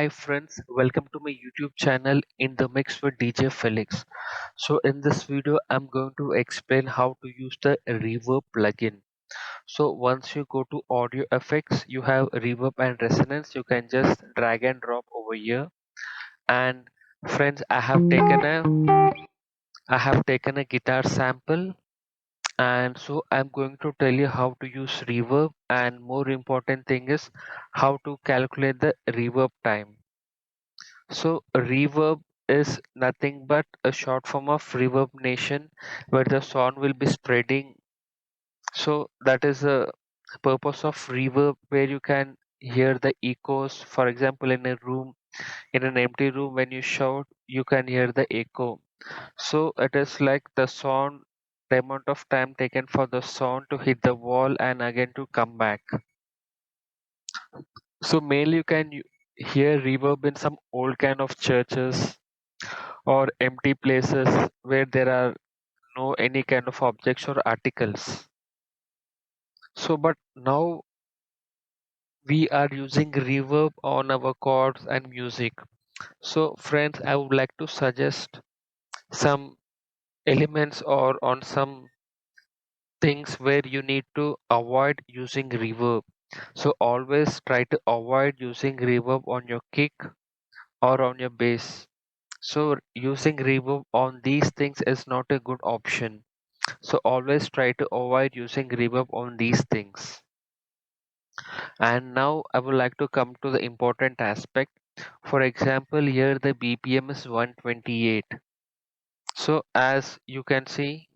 Hi friends, welcome to my YouTube channel In the Mix with DJ Felix. So in this video I'm going to explain how to use the Reverb plugin. So once you go to audio effects, you have reverb and resonance. You can just drag and drop over here. And friends, I have taken a guitar sample, and so I'm going to tell you how to use reverb, and more important thing is how to calculate the reverb time. So reverb is nothing but a short form of reverbnation where the sound will be spreading. So that is the purpose of reverb, where you can hear the echoes. For example, in a room, in an empty room, when you shout, you can hear the echo. So it is like the sound, the amount of time taken for the sound to hit the wall and again to come back. So mainly you can hear reverb in some old kind of churches or empty places where there are no any kind of objects or articles. So but now we are using reverb on our chords and music. So friends, I would like to suggest some elements or on some things where you need to avoid using reverb. So always try to avoid using reverb on your kick or on your bass. So using reverb on these things is not a good option. So always try to avoid using reverb on these things. And now I would like to come to the important aspect. For example, here the BPM is 128. So as you can see,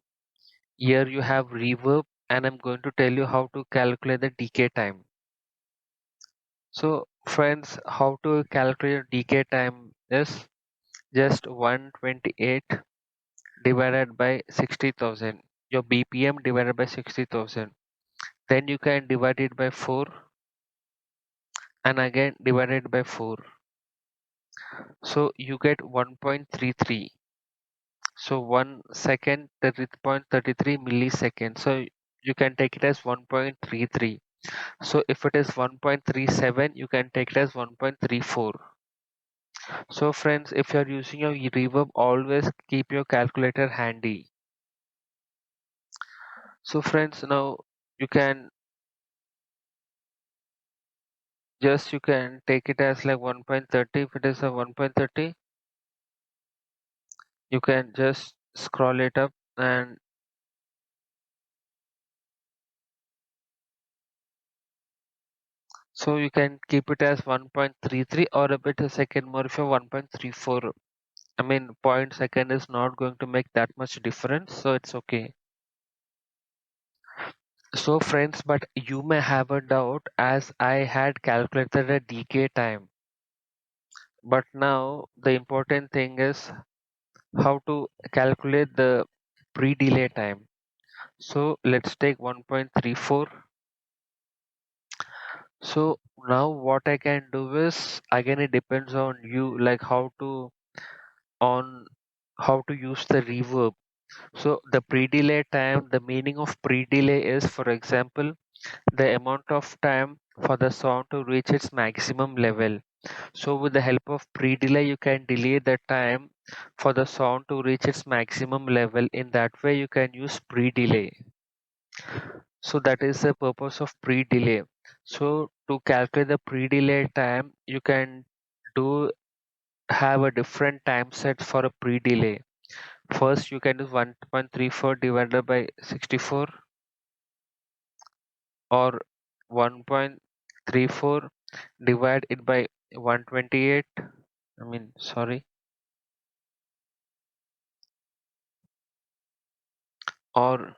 here you have reverb, and I'm going to tell you how to calculate the decay time. So friends, how to calculate decay time is just 128 divided by 60,000. Your BPM divided by 60,000. Then you can divide it by 4 and again divided by 4, so you get 1.33. So 1 second 30.33 milliseconds, so you can take it as 1.33. So if it is 1.37, you can take it as 1.34. So friends, if you are using your reverb, always keep your calculator handy. So friends, now you can you can take it as like 1.30. If it is a 1.30, you can just scroll it up, and so you can keep it as 1.33 or a bit a second more if you're 1.34. I mean, point second is not going to make that much difference, so it's okay. So friends, but you may have a doubt, as I had calculated a decay time. But now the important thing is how to calculate the pre-delay time. So let's take 1.34. So now what I can do is, again it depends on you, like on how to use the reverb. So the pre-delay time, the meaning of pre-delay is, for example, the amount of time for the sound to reach its maximum level. So with the help of pre-delay, you can delay the time for the sound to reach its maximum level. In that way, you can use pre-delay. So that is the purpose of pre-delay. So to calculate the pre-delay time, you can do have a different time set for a pre-delay. First, you can do 1.34 divided by 64, or 1.34 divide it by 128. I mean, sorry, or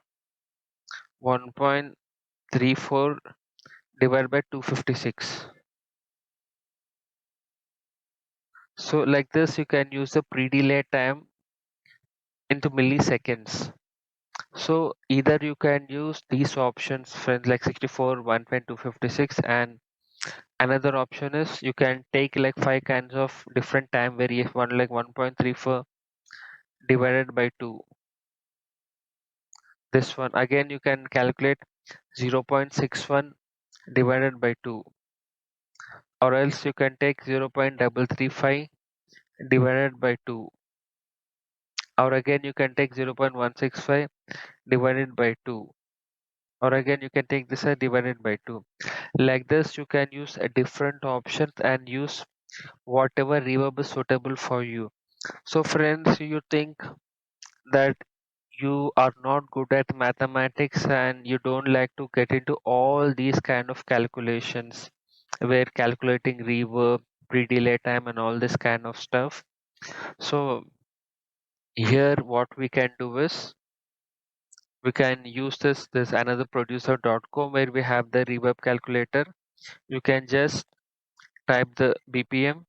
1.34 divided by 256. So like this, you can use the pre-delay time into milliseconds. So either you can use these options, friends, like 64, 1.256, and another option is you can take like five kinds of different time variation, one like 1.34 divided by 2. This one again you can calculate 0.61 divided by 2. or else you can take 0.335 divided by 2, or again you can take 0.165 divided by 2, or again you can take this and divided by 2. Like this you can use a different options and use whatever reverb is suitable for you. So friends, you think that you are not good at mathematics and you don't like to get into all these kind of calculations where calculating reverb, pre-delay time and all this kind of stuff. So here what we can do is we can use this another producer.com where we have the reverb calculator. You can just type the BPM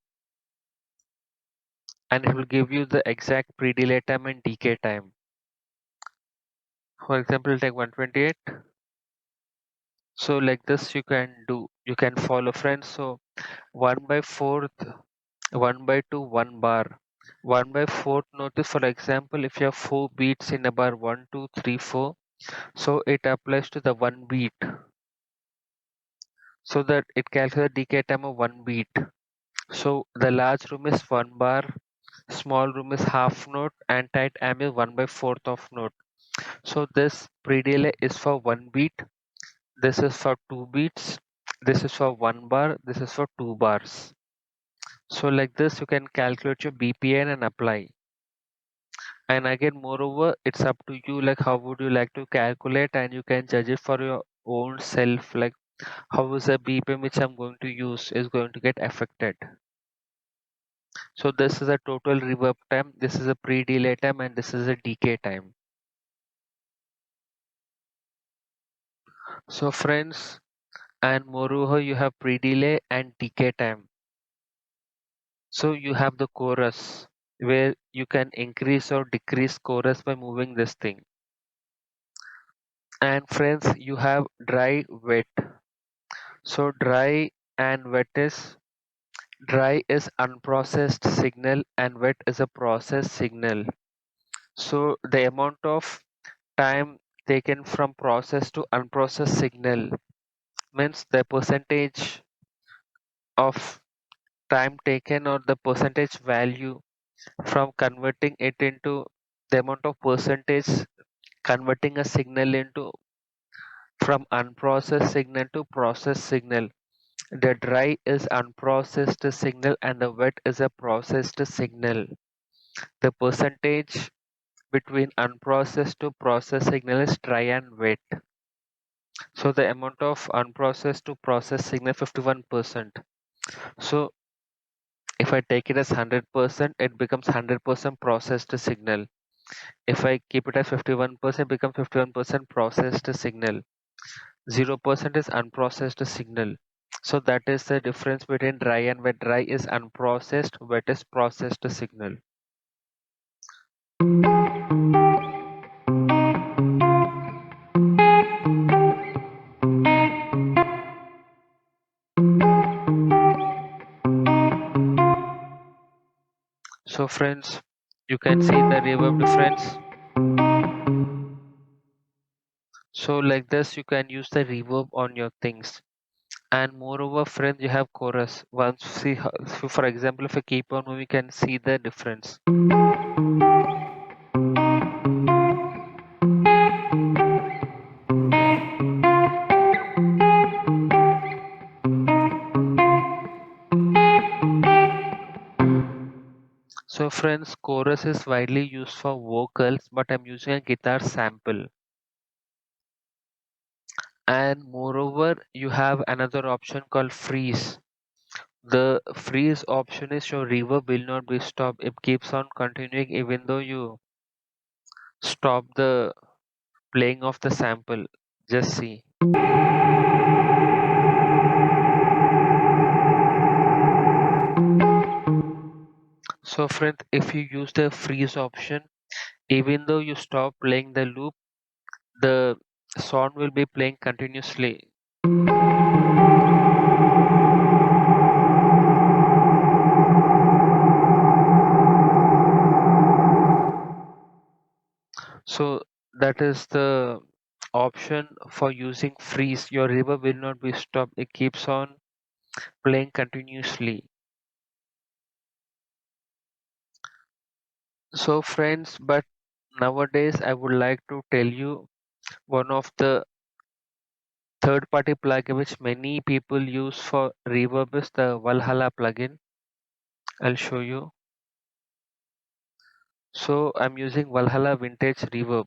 and it will give you the exact pre-delay time and decay time. For example, take 128. So like this you can follow friends. So 1 by 4th, 1 by 2, 1 bar. 1 by 4th notice, for example, if you have 4 beats in a bar 1, 2, 3, 4, so it applies to the 1 beat. So that it calculates decay time of 1 beat. So the large room is 1 bar, small room is half note, and tight am is 1 by 4th of note. So this pre-delay is for 1 beat, this is for 2 beats, this is for 1 bar, this is for 2 bars. So like this you can calculate your BPN and apply. And again moreover it's up to you like how would you like to calculate, and you can judge it for your own self like how is the BPM which I'm going to use is going to get affected. So this is a total reverb time, this is a pre-delay time, and this is a decay time. So friends, and moreover you have pre-delay and decay time. So you have the chorus where you can increase or decrease chorus by moving this thing. And friends, you have dry, wet. So dry is unprocessed signal and wet is a processed signal. So the amount of time taken from processed to unprocessed signal means the percentage of time taken or the percentage value from converting it into the amount of percentage converting a signal into from unprocessed signal to processed signal. The dry is unprocessed signal and the wet is a processed signal. The percentage between unprocessed to processed signal is dry and wet. So the amount of unprocessed to processed signal 51%. So if I take it as 100%, it becomes 100% processed signal. If I keep it as 51%, it becomes 51% processed signal. 0% is unprocessed signal. So that is the difference between dry and wet. Dry is unprocessed, wet is processed signal. So friends, you can see the reverb difference. So like this, you can use the reverb on your things. And moreover, friends, you have chorus. Once see, so for example, if I keep on moving, you can see the difference. So friends, chorus is widely used for vocals, but I'm using a guitar sample. And moreover, you have another option called freeze. The freeze option is your reverb will not be stopped. It keeps on continuing even though you stop the playing of the sample. Just see. So friends, if you use the freeze option, even though you stop playing the loop, the song will be playing continuously. So that is the option for using freeze. Your reverb will not be stopped. It keeps on playing continuously. So friends, but nowadays I would like to tell you one of the third party plugin which many people use for reverb is the Valhalla plugin. I'll show you. So I'm using Valhalla Vintage Reverb.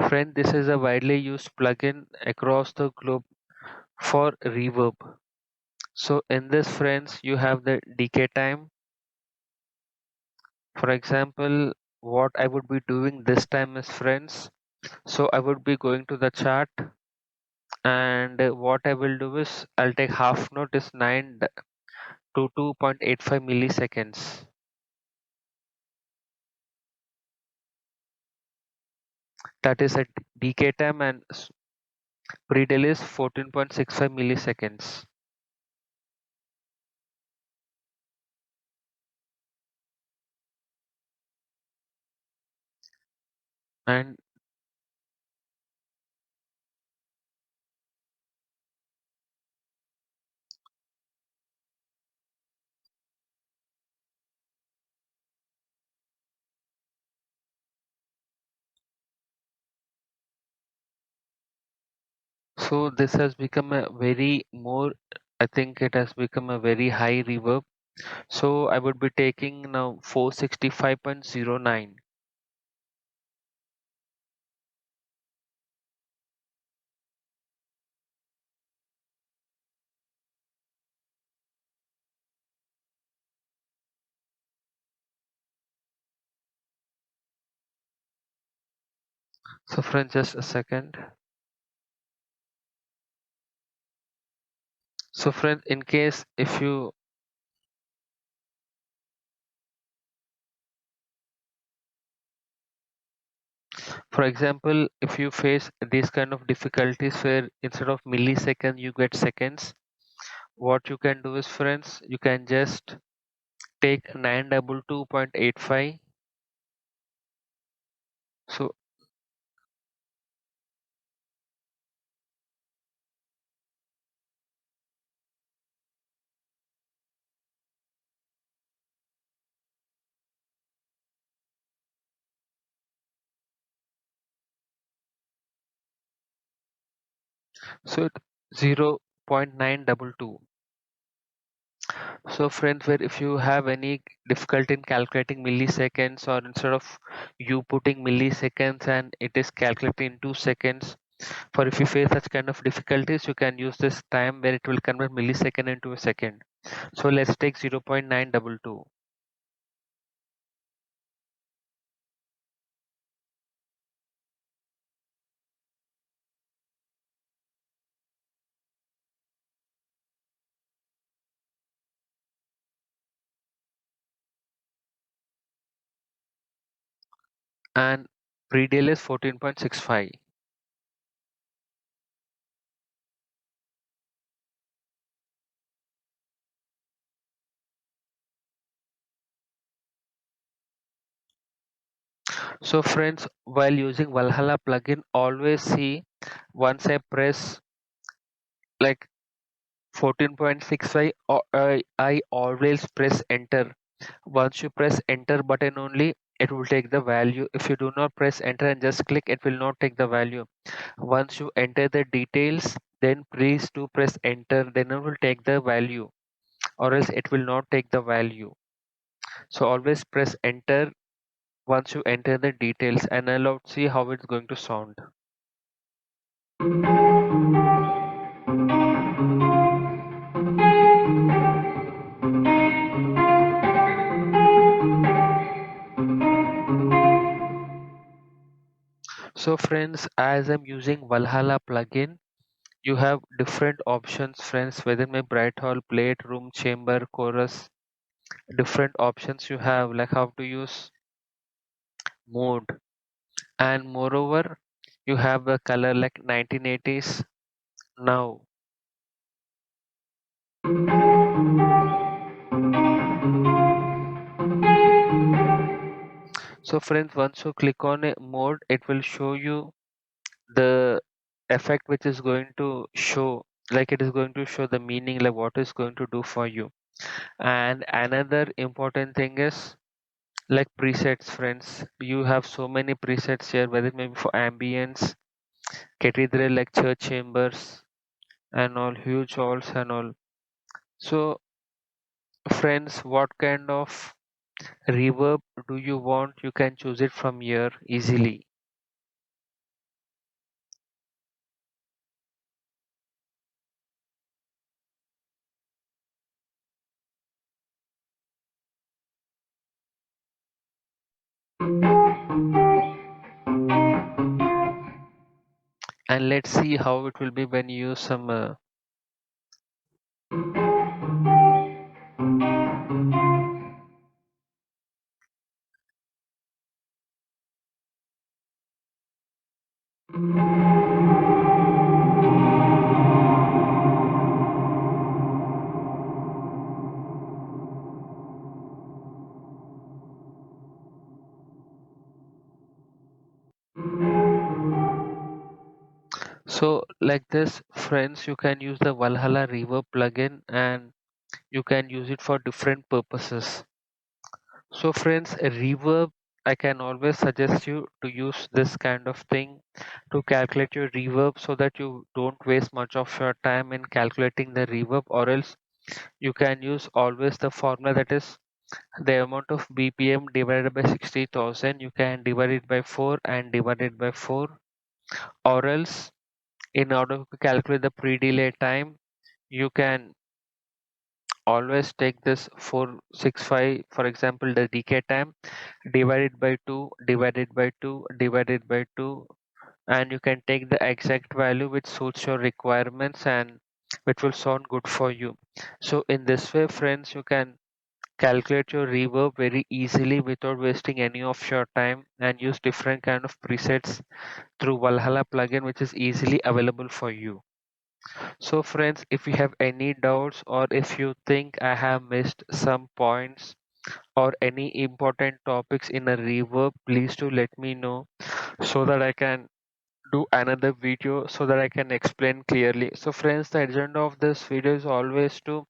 Friend, this is a widely used plugin across the globe for reverb. So in this friends, you have the decay time. For example, what I would be doing this time is friends. So I would be going to the chart and what I will do is I'll take half note is 9 to 2.85 milliseconds. That is at decay time and pre-delay is 14.65 milliseconds. And so this has become a very more, I think it has become a very high reverb. So I would be taking now 465.09. So friends, just a second. So friends, in case if you, for example, if you face these kind of difficulties where instead of milliseconds you get seconds, what you can do is friends, you can just take 922.85. So so it 0.922. So friends, where if you have any difficulty in calculating milliseconds or instead of you putting milliseconds and it is calculating in 2 seconds, for if you face such kind of difficulties, you can use this time where it will convert millisecond into a second. So let's take 0.922. And pre-delay is 14.65. So friends, while using Valhalla plugin, always see once I press like 14.65, I always press enter. Once you press enter button only, it will take the value. If you do not press enter and just click, it will not take the value. Once you enter the details, then please to press enter, then it will take the value, or else it will not take the value. So always press enter once you enter the details, and I'll see how it's going to sound. So friends, as I'm using Valhalla plugin, you have different options friends, whether my bright hall, plate, room, chamber, chorus, different options you have like how to use mode, and moreover you have a color like 1980s now. So friends, once you click on a mode, it will show you the effect which is going to show, like it is going to show the meaning, like what is going to do for you. And another important thing is like presets, friends. You have so many presets here, whether it may be for ambience, cathedral like church chambers and all, huge halls and all. So friends, what kind of reverb do you want? You can choose it from here easily. And let's see how it will be when you use some so like this, friends, you can use the Valhalla reverb plugin and you can use it for different purposes. So friends, a reverb, I can always suggest you to use this kind of thing to calculate your reverb so that you don't waste much of your time in calculating the reverb, or else you can use always the formula, that is the amount of BPM divided by 60,000. You can divide it by 4 and divide it by 4, or else in order to calculate the pre-delay time, you can always take this 465, for example the decay time, divided by 2, divided by 2, divided by 2, and you can take the exact value which suits your requirements and which will sound good for you. So in this way, friends, you can calculate your reverb very easily without wasting any of your time, and use different kind of presets through Valhalla plugin, which is easily available for you. So friends, if you have any doubts, or if you think I have missed some points or any important topics in a reverb, please do let me know so that I can do another video so that I can explain clearly. So friends, the agenda of this video is always to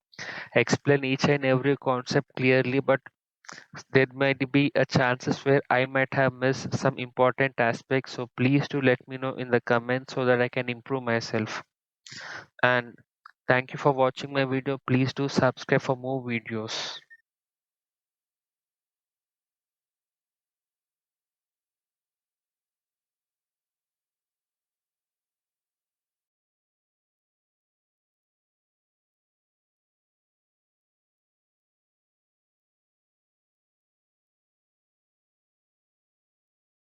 explain each and every concept clearly, but there might be a chances where I might have missed some important aspects. So please do let me know in the comments so that I can improve myself. And thank you for watching my video. Please do subscribe for more videos.